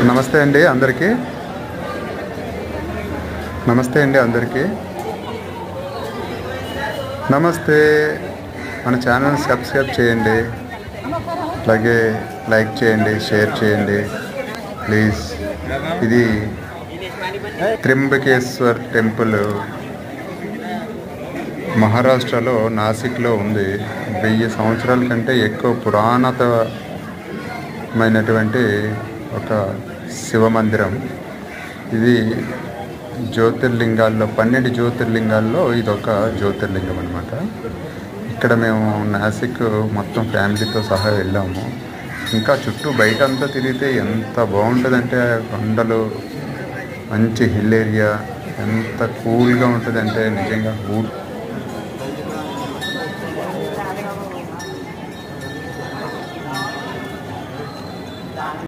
నమస్తే అండి అందరికీ. నమస్తే అండి అందరికీ. నమస్తే. మన ఛానల్ సబ్స్క్రైబ్ చేయండి, అలాగే లైక్ చేయండి, షేర్ చేయండి ప్లీజ్. ఇది త్రింబకేశ్వర్ టెంపుల్ మహారాష్ట్రలో నాసిక్లో ఉంది. 1000 సంవత్సరాల కంటే ఎక్కువ పురాతనమైనటువంటి ఒక శివ మందిరం. ఇది జ్యోతిర్లింగాల్లో 12 జ్యోతిర్లింగాల్లో ఇదొక జ్యోతిర్లింగం అనమాట. ఇక్కడ మేము నాసిక్ మొత్తం ఫ్యామిలీతో సహా వెళ్ళాము. ఇంకా చుట్టూ బయట అంతా తిరిగితే ఎంత బాగుంటుందంటే, కొండలు, మంచి హిల్ ఏరియా, ఎంత కూల్గా ఉంటుందంటే నిజంగా